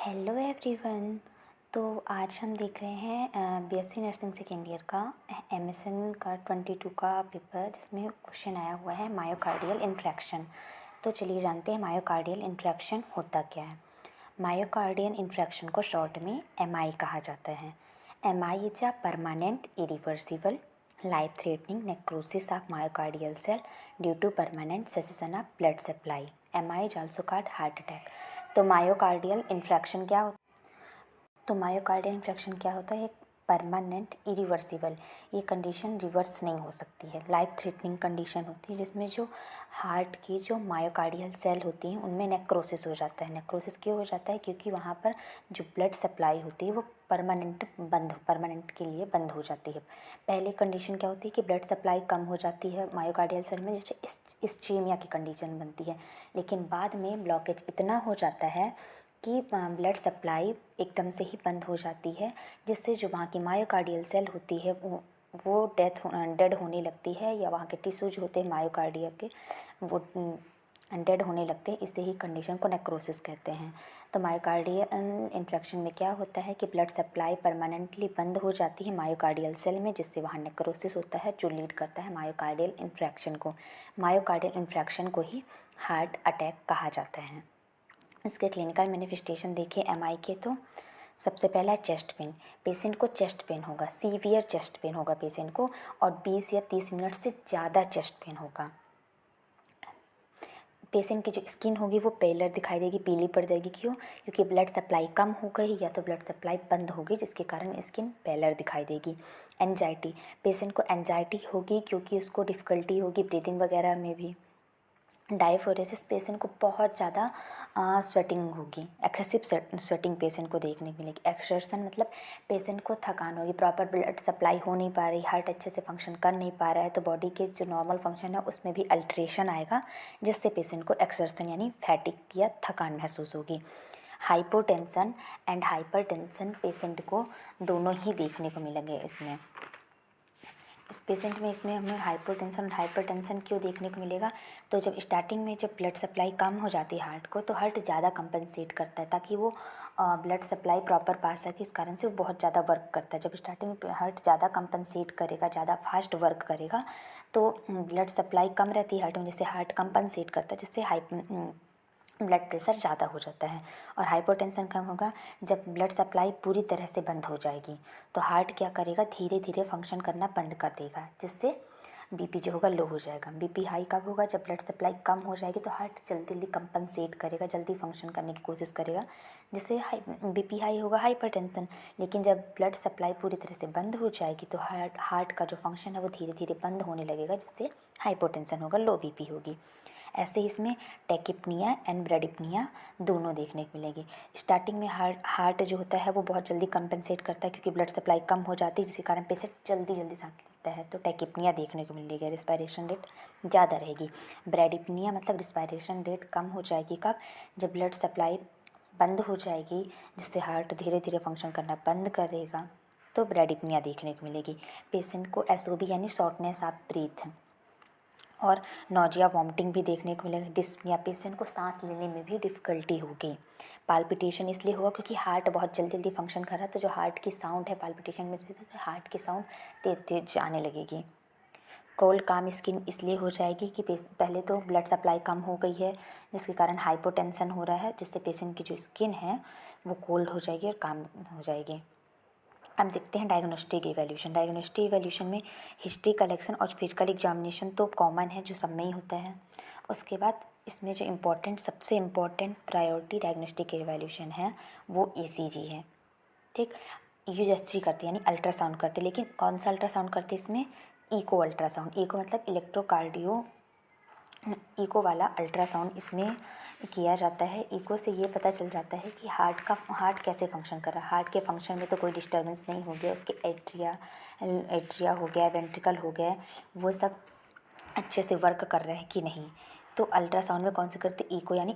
Hello everyone. तो आज हम देख रहे हैं बीएससी नर्सिंग सेकेंड ईयर का एमएसएन का 22 का पेपर, जिसमें क्वेश्चन आया हुआ है मायोकार्डियल इंफ्रैक्शन। तो चलिए जानते हैं मायोकार्डियल इंफ्रैक्शन होता क्या है। मायोकार्डियल इंफ्रैक्शन को शॉर्ट में एमआई कहा जाता है। MI is a permanent irreversible life threatening necrosis of myocardial cell due to permanent cessation of blood supply. MI is also called heart attack. तो मायोकार्डियल इन्फ्रैक्शन क्या होता है? तो मायोकार्डियल इन्फ्रैक्शन क्या होता है? एक परमानेंट इरिवर्सिबल, ये कंडीशन रिवर्स नहीं हो सकती है, लाइफ थ्रेटनिंग कंडीशन होती है, जिसमें जो हार्ट की जो मायोकार्डियल सेल होती हैं उनमें नेक्रोसिस हो जाता है। नेक्रोसिस क्यों हो जाता है? क्योंकि वहाँ पर जो ब्लड सप्लाई होती है वो परमानेंट के लिए बंद हो जाती है। पहले कंडीशन क्या होती है कि ब्लड सप्लाई कम हो जाती है मायोकार्डियल सेल में, जैसे इस्चीमिया की कंडीशन बनती है। लेकिन बाद में ब्लॉकेज इतना हो जाता है कि ब्लड सप्लाई एकदम से ही बंद हो जाती है, जिससे जो वहाँ की मायोकार्डियल सेल होती है वो डेड होने लगती है, या वहाँ के टिश्यू जो होते हैं मायोकार्डिया के वो डेड होने लगते हैं। इसे ही कंडीशन को नेक्रोसिस कहते हैं। तो मायोकार्डियल इन्फेक्शन में क्या होता है कि ब्लड सप्लाई परमानेंटली बंद हो जाती है मायोकार्डियल सेल में, जिससे वहाँ नेक्रोसिस होता है, जो लीड करता है मायोकार्डियल इन्फ्रैक्शन को। मायोकार्डियल इन्फ्रैक्शन को ही हार्ट अटैक कहा जाता है। इसके क्लिनिकल मैनिफेस्टेशन देखिए एमआई के। तो सबसे पहला है चेस्ट पेन। पेशेंट को चेस्ट पेन होगा, सीवियर चेस्ट पेन होगा पेशेंट को, और 20 या 30 मिनट से ज़्यादा चेस्ट पेन होगा। पेशेंट की जो स्किन होगी वो पेलर दिखाई देगी, पीली पड़ जाएगी। क्यों? क्योंकि ब्लड सप्लाई कम हो गई या तो ब्लड सप्लाई बंद होगी, जिसके कारण स्किन पेलर दिखाई देगी। एंजाइटी, पेशेंट को एंजाइटी होगी क्योंकि उसको डिफ़िकल्टी होगी ब्रीदिंग वगैरह में भी। डायफोरेसिस, पेशेंट को बहुत ज़्यादा स्वेटिंग होगी, एक्सेसिव स्वेटिंग पेशेंट को देखने को मिलेगी। एक्सर्शन मतलब पेशेंट को थकान होगी, प्रॉपर ब्लड सप्लाई हो नहीं पा रही, हार्ट अच्छे से फंक्शन कर नहीं पा रहा है, तो बॉडी के जो नॉर्मल फंक्शन है उसमें भी अल्ट्रेशन आएगा, जिससे पेशेंट को एक्सर्शन यानी फैटिक या थकान महसूस होगी। हाइपोटेंशन एंड हाइपरटेंशन पेशेंट को दोनों ही देखने को मिलेंगे इसमें। इस पेशेंट में इसमें हमें हाइपोटेंशन और हाइपरटेंशन क्यों देखने को मिलेगा? तो जब स्टार्टिंग में जब ब्लड सप्लाई कम हो जाती है हार्ट को, तो हार्ट ज़्यादा कंपनसेट करता है ताकि वो ब्लड सप्लाई प्रॉपर पा सके। इस कारण से वो बहुत ज़्यादा वर्क करता है। जब स्टार्टिंग में हार्ट ज़्यादा कंपनसेट करेगा, ज़्यादा फास्ट वर्क करेगा, तो ब्लड सप्लाई कम रहती है हार्ट में, जिससे हार्ट कंपनसेट करता है, जिससे ब्लड प्रेशर ज़्यादा हो जाता है। और हाइपोटेंशन कम होगा जब ब्लड सप्लाई पूरी तरह से बंद हो जाएगी, तो हार्ट क्या करेगा? धीरे धीरे फंक्शन करना बंद कर देगा, जिससे बीपी जो होगा लो हो जाएगा। बीपी हाई कब होगा? जब ब्लड सप्लाई कम हो जाएगी, तो हार्ट जल्दी जल्दी कंपनसेट करेगा, जल्दी फंक्शन करने की कोशिश करेगा, जिससे बीपी हाई होगा, हाइपरटेंशन। लेकिन जब ब्लड सप्लाई पूरी तरह से बंद हो जाएगी, तो हार्ट का जो फंक्शन है वो धीरे धीरे बंद होने लगेगा, जिससे हाइपोटेंशन होगा, लो बीपी होगी। ऐसे इसमें टैकिप्निया एंड ब्रेडिप्निया दोनों देखने को मिलेगी। स्टार्टिंग में हार्ट जो होता है वो बहुत जल्दी कंपनसेट करता है, क्योंकि ब्लड सप्लाई कम हो जाती है, जिसके कारण पेशेंट जल्दी जल्दी सांस लेता है, तो टैकिप्निया देखने को मिलेगी, रिस्पायरेशन रेट ज़्यादा रहेगी। ब्रेडिप्निया मतलब रिस्पायरेशन रेट कम हो जाएगी कब? जब ब्लड सप्लाई बंद हो जाएगी, जिससे हार्ट धीरे धीरे फंक्शन करना बंद करेगा, तो ब्रेडिप्निया देखने को मिलेगी। पेशेंट को एसओबी यानी शॉर्टनेस ऑफ ब्रीथ और नोजिया वॉमिटिंग भी देखने को मिलेगा। डिस्पनिया, पेशेंट को सांस लेने में भी डिफ़िकल्टी होगी। पाल्पिटेशन इसलिए होगा क्योंकि हार्ट बहुत जल्दी जल्दी फंक्शन कर रहा है, तो जो हार्ट की साउंड है पाल्पिटेशन में, हार्ट की साउंड तेज तेज आने लगेगी। कोल्ड काम स्किन इसलिए हो जाएगी कि पहले तो ब्लड सप्लाई कम हो गई है, जिसके कारण हाइपोटेंशन हो रहा है, जिससे पेशेंट की जो स्किन है वो कोल्ड हो जाएगी और काम हो जाएगी। अब देखते हैं डायग्नोस्टिक इवैल्यूएशन। डायग्नोस्टिक इवैल्यूएशन में हिस्ट्री कलेक्शन और फिजिकल एग्जामिनेशन तो कॉमन है, जो सब में ही होता है। उसके बाद इसमें जो सबसे इम्पोर्टेंट प्रायोरिटी डायग्नोस्टिक इवैल्यूएशन है वो ईसीजी है। ठीक, यूएसजी करते हैं यानी अल्ट्रासाउंड करते हैं, लेकिन कौन सा अल्ट्रासाउंड करते हैं इसमें? Eco ultrasound. इको मतलब इलेक्ट्रोकार्डियो इको वाला अल्ट्रासाउंड इसमें किया जाता है। इको से ये पता चल जाता है कि हार्ट कैसे फंक्शन कर रहा है। हार्ट के फंक्शन में तो कोई डिस्टर्बेंस नहीं हो गया, उसके एट्रिया हो गया, वेंट्रिकल हो गया, वो सब अच्छे से वर्क कर रहे हैं कि नहीं। तो अल्ट्रासाउंड में कौन से करते? इको यानी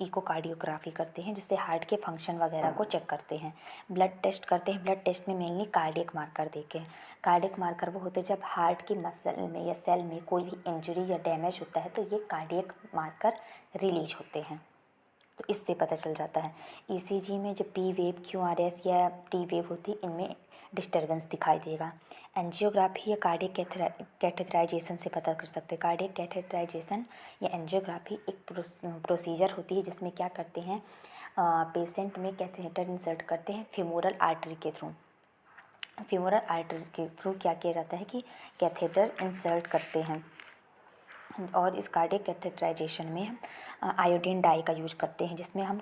इकोकार्डियोग्राफी करते हैं, जिससे हार्ट के फंक्शन वगैरह को चेक करते हैं। ब्लड टेस्ट करते हैं। ब्लड टेस्ट में मेनली कार्डियक मार्कर देखे। कार्डियक मार्कर वो होते हैं जब हार्ट की मसल में या सेल में कोई भी इंजरी या डैमेज होता है, तो ये कार्डियक मार्कर रिलीज होते हैं। तो इससे पता चल जाता है। ईसीजी में जो पी वेव, क्यूआरएस या टी वेव होती है, इनमें डिस्टर्बेंस दिखाई देगा। एंजियोग्राफी या कार्डियक कैथेटराइजेशन से पता कर सकते हैं। कार्डियक कैथेटराइजेशन या एंजियोग्राफी एक प्रोसीजर होती है जिसमें क्या करते हैं, पेशेंट में कैथेटर इंसर्ट करते हैं फीमोरल आर्टरी के थ्रू। फीमोरल आर्टरी के थ्रू क्या किया जाता है कि कैथेटर इंसर्ट करते हैं। और इस कार्डियक कैथेटराइजेशन में हम आयोडीन डाई का यूज करते हैं, जिसमें हम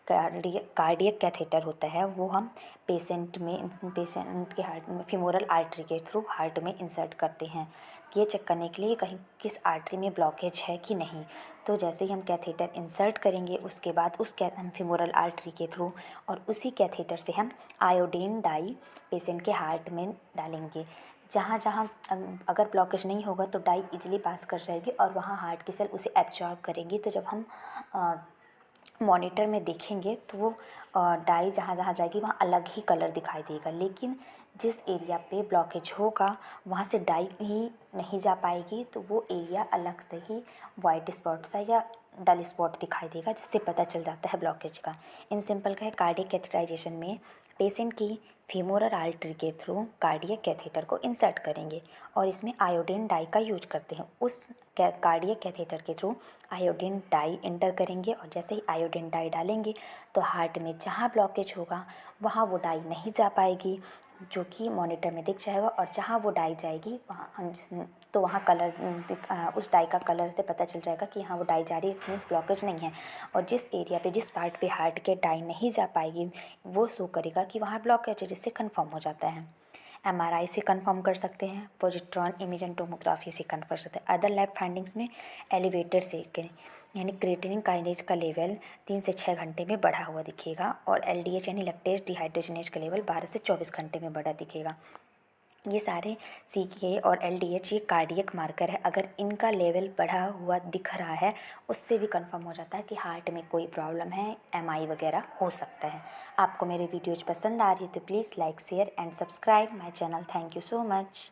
कार्डियक कैथेटर होता है वो हम पेशेंट के हार्ट में फीमोरल आर्टरी के थ्रू हार्ट में इंसर्ट करते हैं। ये चेक करने के लिए कहीं किस आर्टरी में ब्लॉकेज है कि नहीं। तो जैसे ही हम कैथेटर इंसर्ट करेंगे उसके बाद उस फीमोरल आर्टरी के थ्रू और उसी कैथेटर से हम आयोडीन डाई पेशेंट के हार्ट में डालेंगे। जहाँ जहाँ अगर ब्लॉकेज नहीं होगा तो डाई इजीली पास कर जाएगी और वहाँ हार्ट की सेल उसे एब्जॉर्ब करेंगी। तो जब हम मॉनिटर में देखेंगे तो वो डाई जहाँ जहाँ जाएगी वहाँ अलग ही कलर दिखाई देगा, लेकिन जिस एरिया पे ब्लॉकेज होगा वहाँ से डाई ही नहीं जा पाएगी, तो वो एरिया अलग से ही वाइट स्पॉट सा या डल स्पॉट दिखाई देगा, जिससे पता चल जाता है ब्लॉकेज का। इन सिंपल का है, कार्डियक कैथेटराइजेशन में पेशेंट की फीमोरल आर्टरी के थ्रू कार्डियक कैथेटर को इंसर्ट करेंगे और इसमें आयोडीन डाई का यूज करते हैं। उस कार्डियक कैथेटर के थ्रू आयोडीन डाई इंटर करेंगे और जैसे ही आयोडीन डाई डालेंगे तो हार्ट में जहाँ ब्लॉकेज होगा वहाँ वो डाई नहीं जा पाएगी, जो कि मॉनिटर में दिख जाएगा। और जहाँ वो डाई जाएगी वहाँ तो वहाँ कलर उस डाई का कलर से पता चल जाएगा कि हाँ वो डाई जा रही है, मीन्स ब्लॉकेज नहीं है। और जिस एरिया पे जिस पार्ट पे हार्ट के डाई नहीं जा पाएगी वो शो करेगा कि वहाँ ब्लॉकेज है, जिससे कन्फर्म हो जाता है। एमआरआई से कंफर्म कर सकते हैं, पॉजिट्रॉन इमेजिंग टोमोग्राफी से कंफर्म कर सकते हैं। अदर लैब फाइंडिंग्स में एलिवेटेड से यानी क्रिएटिनिन काइनेज का लेवल 3 से 6 घंटे में बढ़ा हुआ दिखेगा और एलडीएच यानी लैक्टेज डिहाइड्रोजनेज का लेवल 12 से 24 घंटे में बढ़ा दिखेगा। ये सारे सीके और एलडीएच ये कार्डियक मार्कर है। अगर इनका लेवल बढ़ा हुआ दिख रहा है उससे भी कंफर्म हो जाता है कि हार्ट में कोई प्रॉब्लम है, एमआई वगैरह हो सकता है। आपको मेरे वीडियोज पसंद आ रही है तो please like share and subscribe my channel. Thank you so much.